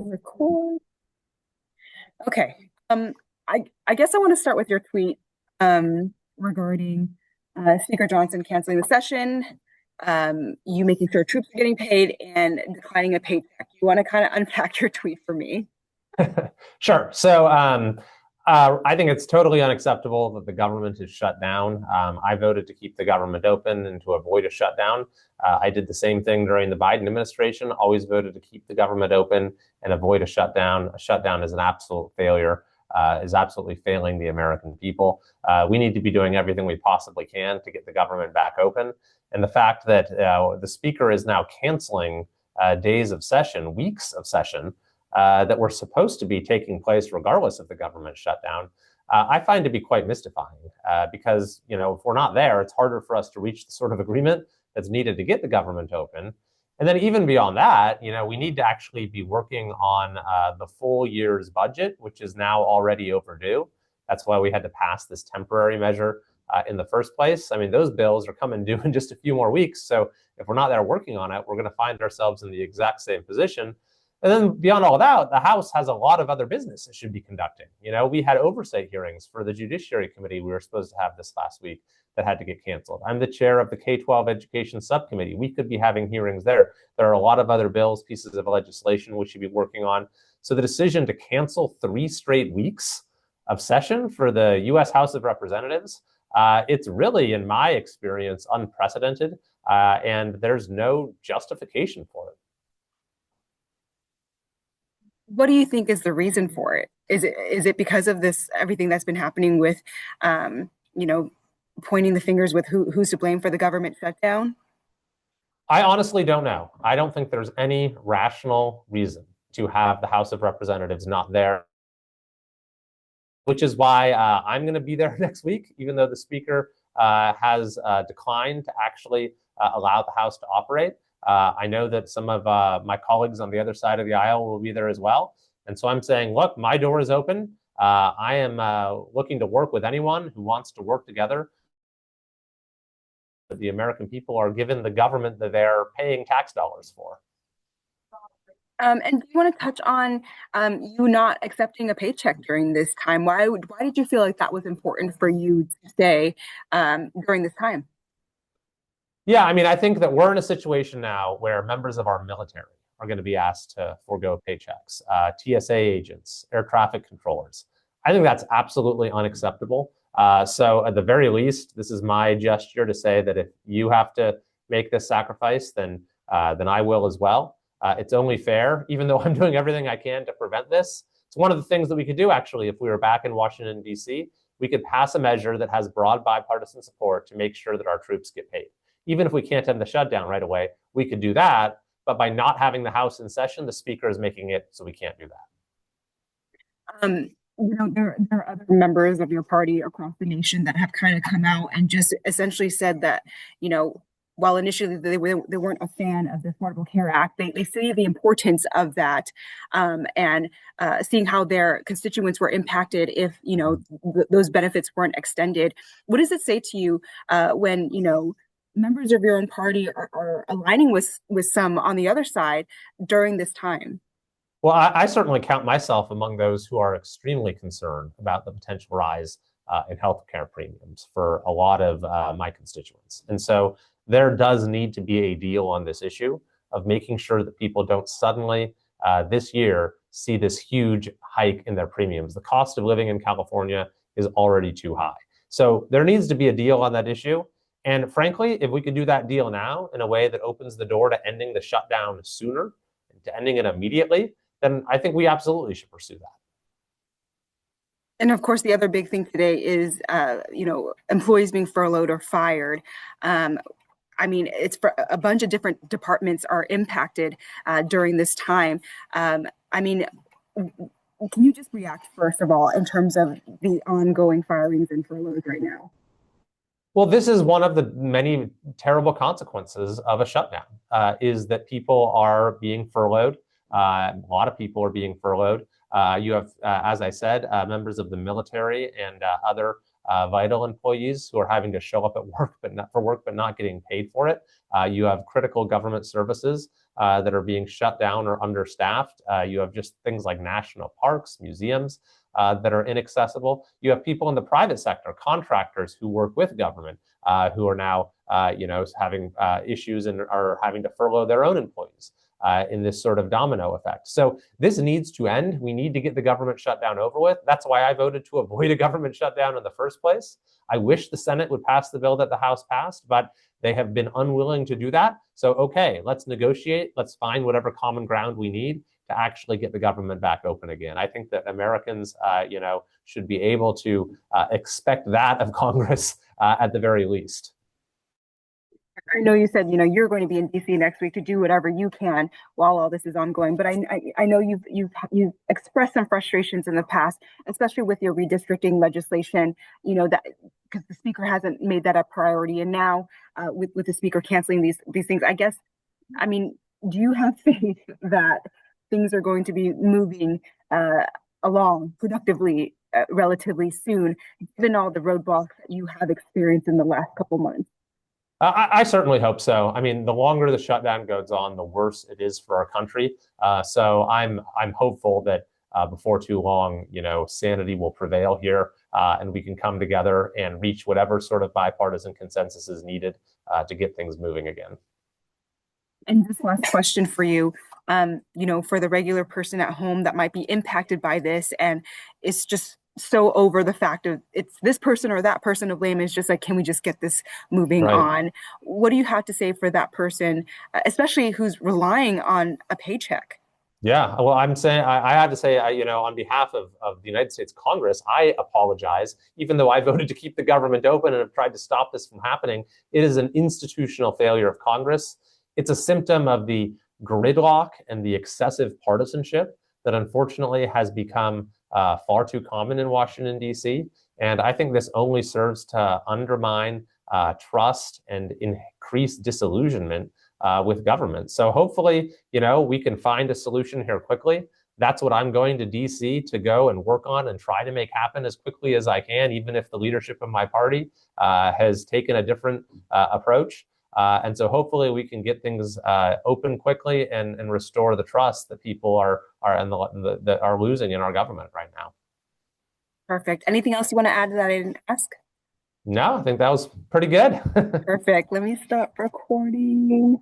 Record. Okay. I guess I want to start with your tweet regarding Speaker Johnson canceling the session, you making sure troops are getting paid, and declining a paycheck. You want to kind of unpack your tweet for me? Sure. I think it's totally unacceptable that the government is shut down. I voted to keep the government open and to avoid a shutdown. I did the same thing during the Biden administration, always voted to keep the government open and avoid a shutdown. A shutdown is an absolute failure, is absolutely failing the American people. We need to be doing everything we possibly can to get the government back open. And the fact that the speaker is now canceling days of session, weeks of session, that were supposed to be taking place regardless of the government shutdown, I find to be quite mystifying because, if we're not there, it's harder for us to reach the sort of agreement that's needed to get the government open. And then even beyond that, we need to actually be working on the full year's budget, which is now already overdue. That's why we had to pass this temporary measure in the first place. I mean, those bills are coming due in just a few more weeks. So if we're not there working on it, we're going to find ourselves in the exact same position. And then beyond all that, the House has a lot of other business it should be conducting. We had oversight hearings for the Judiciary Committee we were supposed to have this last week that had to get canceled. I'm the chair of the K-12 Education Subcommittee. We could be having hearings there. There are a lot of other bills, pieces of legislation we should be working on. So the decision to cancel 3 straight weeks of session for the U.S. House of Representatives, it's really, in my experience, unprecedented, and there's no justification for it. What do you think is the reason for it? Is it because of this everything that's been happening with, you know, pointing the fingers with who's to blame for the government shutdown? I honestly don't know. I don't think there's any rational reason to have the House of Representatives not there, which is why I'm going to be there next week, even though the Speaker has declined to actually allow the House to operate. I know that some of my colleagues on the other side of the aisle will be there as well. And so I'm saying, look, my door is open. I am looking to work with anyone who wants to work together. The American people are given the government that they're paying tax dollars for. And do you want to touch on you not accepting a paycheck during this time? Why did you feel like that was important for you to stay during this time? Yeah, I mean, I think that we're in a situation now where members of our military are going to be asked to forego paychecks, TSA agents, air traffic controllers. I think that's absolutely unacceptable. So at the very least, this is my gesture to say that if you have to make this sacrifice, then I will as well. It's only fair, even though I'm doing everything I can to prevent this. It's one of the things that we could do, actually, if we were back in Washington, D.C. We could pass a measure that has broad bipartisan support to make sure that our troops get paid. Even if we can't end the shutdown right away, we could do that. But by not having the House in session, the Speaker is making it so we can't do that. There are other members of your party across the nation that have kind of come out and just essentially said that, while initially they weren't a fan of the Affordable Care Act, they see the importance of that, and seeing how their constituents were impacted if, those benefits weren't extended. What does it say to you when, members of your own party are aligning with some on the other side during this time? Well, I certainly count myself among those who are extremely concerned about the potential rise in healthcare premiums for a lot of my constituents. And so there does need to be a deal on this issue of making sure that people don't suddenly this year see this huge hike in their premiums. The cost of living in California is already too high. So there needs to be a deal on that issue. And frankly, if we could do that deal now in a way that opens the door to ending the shutdown sooner, to ending it immediately, then I think we absolutely should pursue that. And of course, the other big thing today is, employees being furloughed or fired. It's for a bunch of different departments are impacted during this time. Can you just react, first of all, in terms of the ongoing firings and furloughs right now? Well, this is one of the many terrible consequences of a shutdown, is that people are being furloughed. A lot of people are being furloughed. You have, as I said, members of the military and other vital employees who are having to show up at work, but not getting paid for it. You have critical government services that are being shut down or understaffed. You have just things like national parks, museums that are inaccessible. You have people in the private sector, contractors who work with government, who are now, having issues and are having to furlough their own employees. In this sort of domino effect. So this needs to end. We need to get the government shutdown over with. That's why I voted to avoid a government shutdown in the first place. I wish the Senate would pass the bill that the House passed, but they have been unwilling to do that. So, okay, let's negotiate. Let's find whatever common ground we need to actually get the government back open again. I think that Americans, should be able to expect that of Congress at the very least. I know you said, you're going to be in DC next week to do whatever you can while all this is ongoing. But I know you've expressed some frustrations in the past, especially with your redistricting legislation. That because the speaker hasn't made that a priority, and now with the speaker canceling these things, I guess. I mean, do you have faith that things are going to be moving along productively relatively soon, given all the roadblocks that you have experienced in the last couple months? I certainly hope so. I mean, the longer the shutdown goes on, the worse it is for our country. So I'm hopeful that before too long, sanity will prevail here, and we can come together and reach whatever sort of bipartisan consensus is needed to get things moving again. And this last question for you, for the regular person at home that might be impacted by this, and it's just so over the fact of it's this person or that person to blame, is just like, can we just get this moving Right. on? What do you have to say for that person, especially who's relying on a paycheck? Yeah, well, I'm saying I had to say, on behalf of the United States Congress, I apologize. Even though I voted to keep the government open and have tried to stop this from happening, it is an institutional failure of Congress. It's a symptom of the gridlock and the excessive partisanship that unfortunately has become far too common in Washington, D.C. And I think this only serves to undermine trust and increase disillusionment with government. So hopefully, we can find a solution here quickly. That's what I'm going to DC to go and work on and try to make happen as quickly as I can, even if the leadership of my party has taken a different approach. And so hopefully we can get things open quickly and restore the trust that people that are losing in our government right now. Perfect. Anything else you want to add that I didn't ask? No, I think that was pretty good. Perfect. Let me stop recording.